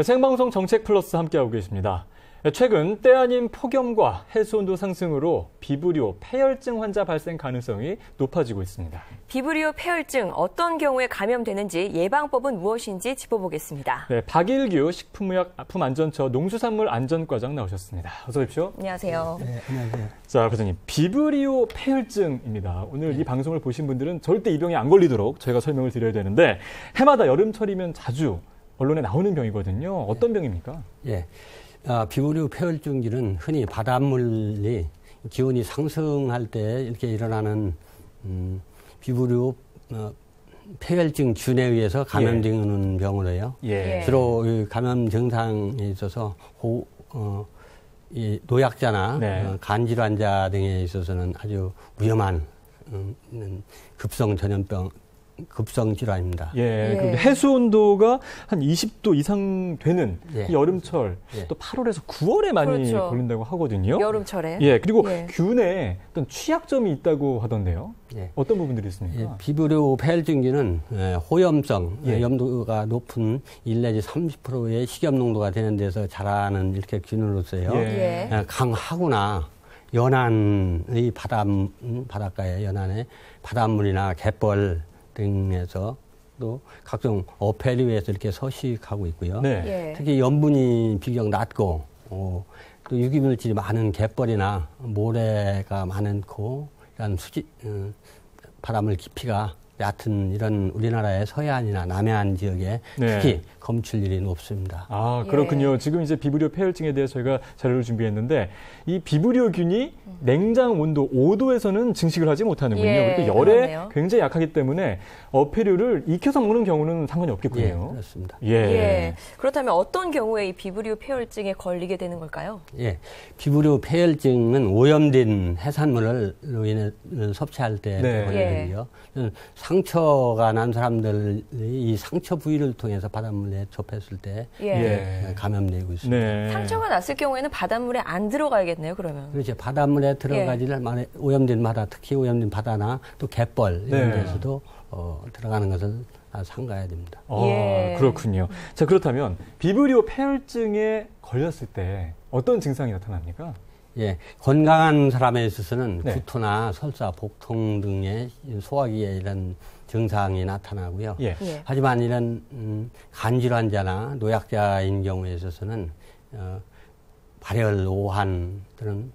생방송 정책 플러스 함께하고 계십니다. 최근 때 아닌 폭염과 해수온도 상승으로 비브리오 폐혈증 환자 발생 가능성이 높아지고 있습니다. 비브리오 폐혈증 어떤 경우에 감염되는지 예방법은 무엇인지 짚어보겠습니다. 네, 박일규 식품의약품안전처 농수산물안전과장 나오셨습니다. 어서 오십시오. 안녕하세요. 네, 안녕하세요. 자, 과장님, 비브리오 폐혈증입니다. 오늘 이 방송을 보신 분들은 절대 이 병에 안 걸리도록 저희가 설명을 드려야 되는데 해마다 여름철이면 자주 언론에 나오는 병이거든요. 어떤 병입니까? 예. 비브리오 폐혈증기는 흔히 바닷물이 기온이 상승할 때 이렇게 일어나는 비브리오 폐혈증 균에 의해서 감염되는 병으로요. 예. 주로 감염 증상에 있어서 이 노약자나 네. 간 질환자 등에 있어서는 아주 위험한 급성 전염병. 급성 질환입니다. 예, 그리고 해수 온도가 한 20도 이상 되는 예. 이 여름철, 예. 또 8월에서 9월에 많이 그렇죠. 걸린다고 하거든요. 여름철에. 예, 그리고 예. 균에 어떤 취약점이 있다고 하던데요. 예. 어떤 부분들이 있습니까? 예, 비브리오 폐혈증기는 호염성, 예. 염도가 높은 1 내지 30%의 식염 농도가 되는 데서 자라는 이렇게 균으로서요. 예. 강하구나. 연안의 바닷가의 연안의 바닷물이나 갯벌 등에서 또 각종 어패류에서 이렇게 서식하고 있고요. 네. 예. 특히 염분이 비교적 낮고 또 유기물질이 많은 갯벌이나 모래가 많고 이런 바닷물 깊이가 얕은 이런 우리나라의 서해안이나 남해안 지역에 네. 특히 검출률이 높습니다. 아, 그렇군요. 예. 지금 이제 비브리오 폐혈증에 대해서 저희가 자료를 준비했는데 이 비브리오균이 냉장 온도 5도에서는 증식을 하지 못하는군요. 예, 그리고 열에 그러네요. 굉장히 약하기 때문에 어패류를 익혀서 먹는 경우는 상관이 없겠군요. 예, 그렇습니다. 예. 예. 그렇다면 어떤 경우에 이 비브리오 폐혈증에 걸리게 되는 걸까요? 예, 비브리오 폐혈증은 오염된 해산물로 인해 섭취할 때 네. 걸리고요. 상처가 난 사람들이 이 상처 부위를 통해서 바닷물에 접했을 때 예. 감염되고 있습니다. 네. 상처가 났을 경우에는 바닷물에 안 들어가야겠네요, 그러면. 그렇죠. 바닷물에 들어가지를 만에 오염된 바다, 특히 오염된 바다나 또 갯벌 이런 네. 데서도 들어가는 것을 삼가야 됩니다. 예. 그렇군요. 자, 그렇다면 비브리오 폐혈증에 걸렸을 때 어떤 증상이 나타납니까? 예, 건강한 사람에 있어서는 네. 구토나 설사, 복통 등의 소화기에 이런 증상이 나타나고요. 예. 예. 하지만 이런 간질환자나 노약자인 경우에 있어서는 발열 오한 또는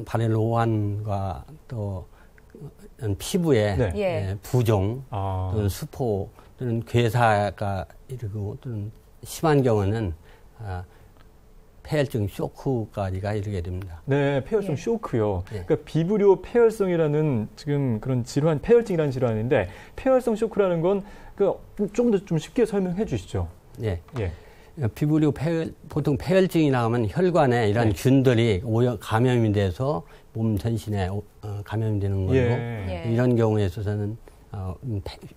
발열 오한과 또 피부에 네. 예. 부종 아. 또는 수포 또는 괴사가 이르고 또는 심한 경우는 폐혈증 쇼크까지가 이르게 됩니다. 네, 폐혈증 예. 쇼크요. 예. 그러니까 비브리오 폐혈성이라는 지금 그런 질환, 폐혈증이라는 질환인데 폐혈성 쇼크라는 건 조금 더 좀 쉽게 설명해 주시죠. 예. 예. 비브리오 보통 폐혈증이라 하면 혈관에 이런 네. 균들이 감염이 돼서 몸 전신에 감염이 되는 거고 예. 예. 이런 경우에 있어서는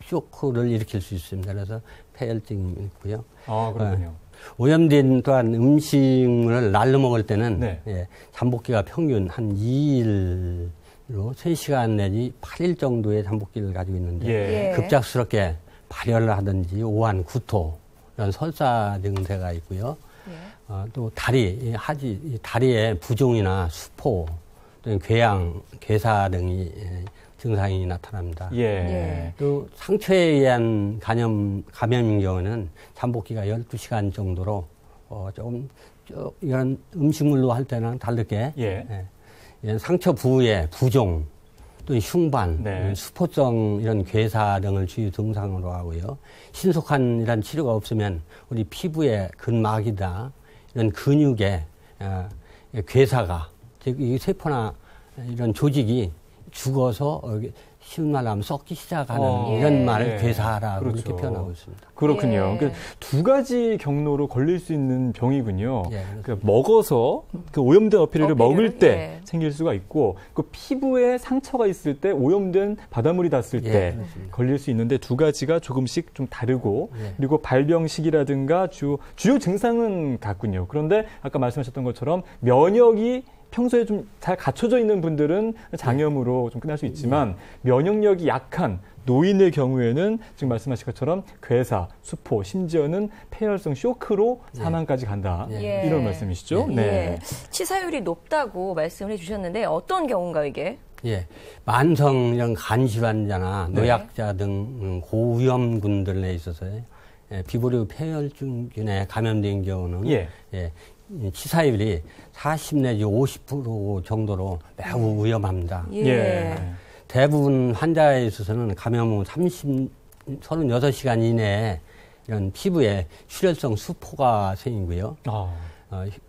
쇼크를 일으킬 수 있습니다. 그래서 폐혈증이 있고요. 아, 그렇군요. 오염된 또한 음식물을 날로 먹을 때는 네. 잠복기가 평균 한 2일로 3시간 내지 8일 정도의 잠복기를 가지고 있는데 예. 예. 급작스럽게 발열을 하든지 오한, 구토 이런 설사 증세가 있고요. 예. 또 다리에 부종이나 수포 또는 궤양, 괴사 등이 증상이 나타납니다. 예. 예. 또 상처에 의한 감염인 경우는 잠복기가 12시간 정도로 이런 음식물로 할 때는 다르게 이런 상처 부위에 부종 또 흉반, 네. 수포성 이런 괴사 등을 주요 증상으로 하고요. 신속한 이런 치료가 없으면 우리 피부의 근막이다 이런 근육에 괴사가 즉 이 세포나 이런 조직이 죽어서 쉬운 말로 하면 썩기 시작하는 이런 말을 괴사라고 그렇죠. 이렇게 표현하고 있습니다. 그렇군요. 예. 그러니까 두 가지 경로로 걸릴 수 있는 병이군요. 예, 그러니까 먹어서 그 오염된 어패류를 먹을 때 예. 생길 수가 있고 그 피부에 상처가 있을 때 오염된 바닷물이 닿았을 때 그렇습니다. 걸릴 수 있는데 두 가지가 조금씩 좀 다르고 예. 그리고 발병 시기라든가 주요 증상은 같군요. 그런데 아까 말씀하셨던 것처럼 면역이 평소에 좀 잘 갖춰져 있는 분들은 장염으로 좀 끝날 수 있지만 면역력이 약한 노인의 경우에는 지금 말씀하신 것처럼 괴사, 수포, 심지어는 폐혈성 쇼크로 사망까지 간다. 예. 이런 말씀이시죠? 네. 예. 치사율이 높다고 말씀을 해주셨는데 어떤 경우인가요, 이게? 예, 만성 이런 간 질환자나 노약자 등 고위험군들에 있어서요. 비브리오 폐혈증균에 감염된 경우는 치사율이 40 내지 50% 정도로 매우 위험합니다. 대부분 환자에 있어서는 감염 후 36시간 이내에 이런 피부에 출혈성 수포가 생기고요.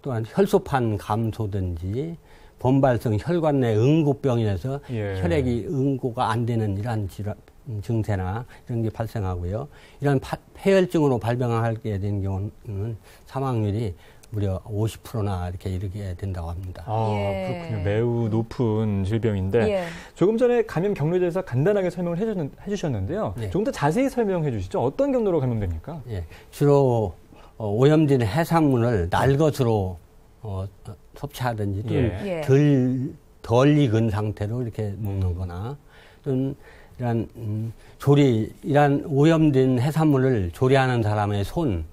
또한 혈소판 감소든지 본발성 혈관 내 응고병에서 혈액이 응고가 안 되는 이러한 질환, 증세나 이런 게 발생하고요. 이런 폐혈증으로 발병하게 된 경우는 사망률이 무려 50%나 이렇게 이르게 된다고 합니다. 그렇군요. 매우 높은 질병인데 조금 전에 감염 경로에 대해서 간단하게 설명을 해주셨는데요. 조금 더 자세히 설명해 주시죠. 어떤 경로로 감염됩니까? 주로 오염된 해산물을 날것으로 섭취하든지 덜 익은 상태로 이렇게 먹는 거나 또는 이런 오염된 해산물을 조리하는 사람의 손,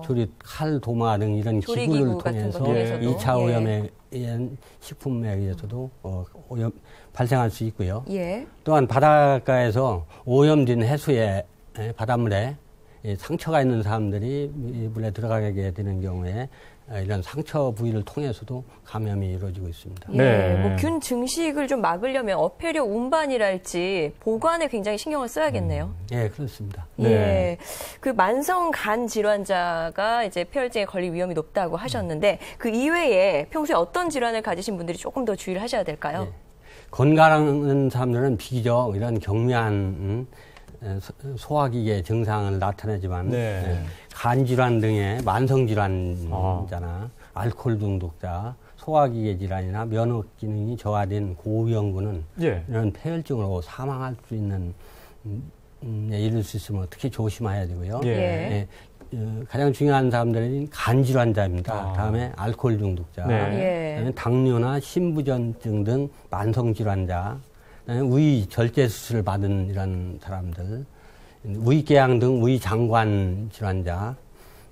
조리 칼, 도마 등 이런 기구를 통해서 2차 오염에 의한 식품에 의해서도 오염 발생할 수 있고요. 또한 바닷가에서 오염된 해수에 바닷물에 상처가 있는 사람들이 물에 들어가게 되는 경우에 이런 상처 부위를 통해서도 감염이 이루어지고 있습니다. 뭐 균 증식을 좀 막으려면 어패류 운반이랄지 보관에 굉장히 신경을 써야겠네요. 그렇습니다. 그 만성 간 질환자가 이제 폐혈증에 걸릴 위험이 높다고 하셨는데 그 이외에 평소에 어떤 질환을 가지신 분들이 조금 더 주의를 하셔야 될까요? 건강한 사람들은 비교적 이런 경미한 소화기계 증상을 나타내지만 간질환 등의 만성질환자나 알코올 중독자, 소화기계 질환이나 면역 기능이 저하된 고위험군은 이런 폐혈증으로 사망할 수 있는 이를 수 있으면 특히 조심해야 되고요. 가장 중요한 사람들은 간질환자입니다. 다음에 알코올 중독자, 그다음에 당뇨나 심부전증 등 만성질환자, 위 절제 수술을 받은 이런 사람들, 위궤양 등 위장관 질환자,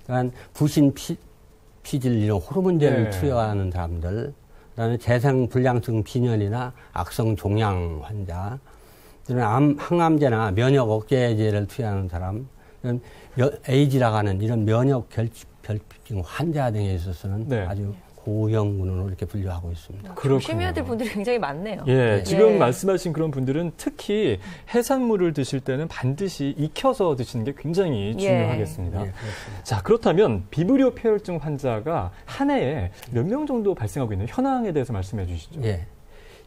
그다음 부신 피질 이런 호르몬제를 투여하는 사람들, 그다음에 재생불량성 빈혈이나 악성 종양 환자, 항암제나 면역 억제제를 투여하는 사람, 에이즈라고 하는 이런 면역 결핍증 환자 등에 있어서는 아주 고위험군으로 이렇게 분류하고 있습니다. 조심해야 될 분들이 굉장히 많네요. 지금 말씀하신 그런 분들은 특히 해산물을 드실 때는 반드시 익혀서 드시는 게 굉장히 중요하겠습니다. 자, 그렇다면 비브리오 폐혈증 환자가 한 해에 몇 명 정도 발생하고 있는 현황에 대해서 말씀해 주시죠.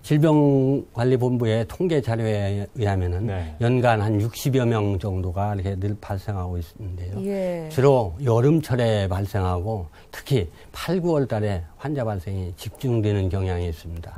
질병관리본부의 통계 자료에 의하면은 연간 한 60여 명 정도가 이렇게 늘 발생하고 있는데요. 주로 여름철에 발생하고 특히 8, 9월 달에 환자 발생이 집중되는 경향이 있습니다.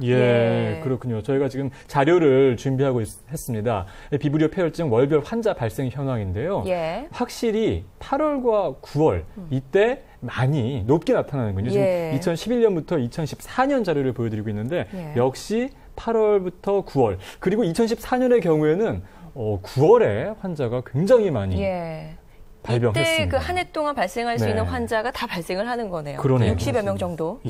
그렇군요. 저희가 지금 자료를 준비하고 했습니다. 비브리오 폐혈증 월별 환자 발생 현황인데요. 확실히 8월과 9월 이때 많이 높게 나타나는군요. 지금 2011년부터 2014년 자료를 보여드리고 있는데 역시 8월부터 9월 그리고 2014년의 경우에는 9월에 환자가 굉장히 많이 발병했습니다. 이때 그 한 해 동안 발생할 수 있는 환자가 다 발생을 하는 거네요. 그러네요. 60여 명 정도.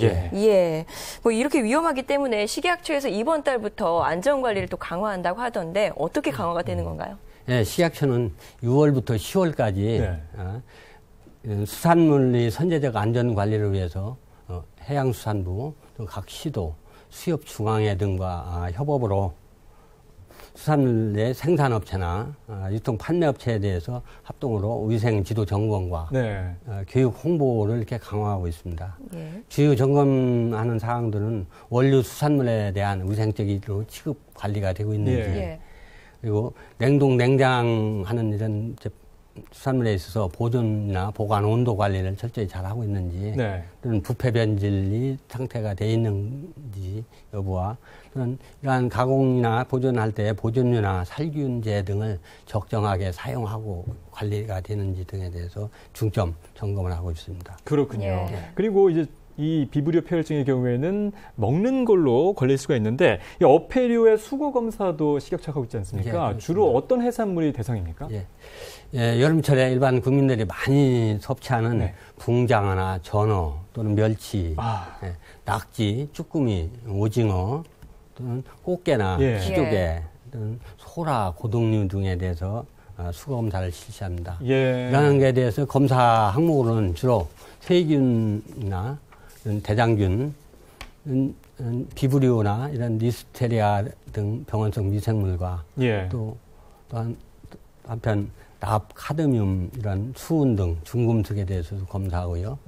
뭐 이렇게 위험하기 때문에 식약처에서 이번 달부터 안전관리를 또 강화한다고 하던데 어떻게 강화가 되는 건가요? 식약처는 6월부터 10월까지 수산물의 선제적 안전관리를 위해서 해양수산부, 각 시도, 수협중앙회 등과 협업으로 수산물의 생산업체나 유통 판매업체에 대해서 합동으로 위생 지도 점검과 교육 홍보를 이렇게 강화하고 있습니다. 주요 점검하는 사항들은 원료 수산물에 대한 위생적으로 취급 관리가 되고 있는지 그리고 냉동 냉장하는 이런 수산물에 있어서 보존이나 보관 온도 관리를 철저히 잘하고 있는지 또는 부패 변질이 상태가 돼 있는지 여부와 또는 이러한 가공이나 보존할 때 보존료나 살균제 등을 적정하게 사용하고 관리가 되는지 등에 대해서 중점 점검을 하고 있습니다. 그렇군요. 그리고 이제 이 비브리오 폐혈증의 경우에는 먹는 걸로 걸릴 수가 있는데 이 어패류의 수거 검사도 시격착하고 있지 않습니까? 주로 어떤 해산물이 대상입니까? 여름철에 일반 국민들이 많이 섭취하는 붕장어나 전어 또는 멸치, 낙지, 쭈꾸미, 오징어 또는 꽃게나 키조개 또는 소라, 고등류 등에 대해서 수거 검사를 실시합니다. 이러한 것에 대해서 검사 항목으로는 주로 세균이나 대장균, 비브리오나 이런 리스테리아 등 병원성 미생물과 또 한편 납, 카드뮴 이런 수은 등 중금속에 대해서도 검사하고요.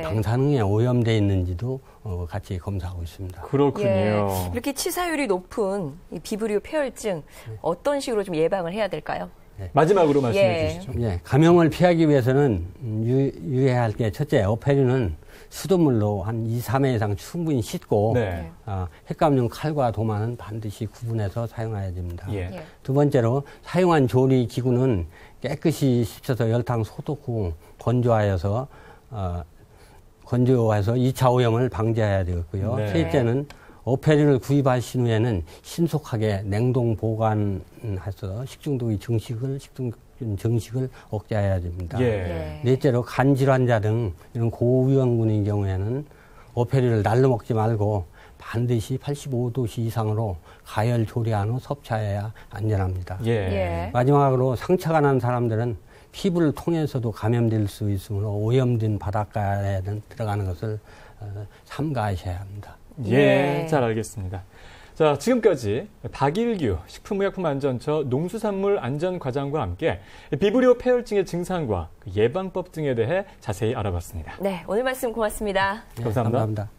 방사능에 오염되어 있는지도 같이 검사하고 있습니다. 그렇군요. 이렇게 치사율이 높은 이 비브리오 폐혈증 어떤 식으로 좀 예방을 해야 될까요? 마지막으로 말씀해 주시죠. 감염을 피하기 위해서는 유의해야 할 게 첫째, 어패류는 수돗물로 한 2, 3회 이상 충분히 씻고 핵감염 칼과 도마는 반드시 구분해서 사용해야 됩니다. 두 번째로 사용한 조리 기구는 깨끗이 씻어서 열탕 소독 후 건조해서 2차 오염을 방지해야 되겠고요. 셋째는 어패류를 구입하신 후에는 신속하게 냉동 보관해서 식중독의 증식을 억제해야 됩니다. 넷째로 간 질환자 등 이런 고위험군의 경우에는 어패류를 날로 먹지 말고 반드시 85도씨 이상으로 가열 조리한 후 섭취해야 안전합니다. 마지막으로 상처가 난 사람들은 피부를 통해서도 감염될 수 있으므로 오염된 바닷가에 들어가는 것을 삼가하셔야 합니다. 잘 알겠습니다. 자, 지금까지 박일규 식품의약품안전처 농수산물안전과장과 함께 비브리오 폐혈증의 증상과 예방법 등에 대해 자세히 알아봤습니다. 오늘 말씀 고맙습니다. 감사합니다. 감사합니다.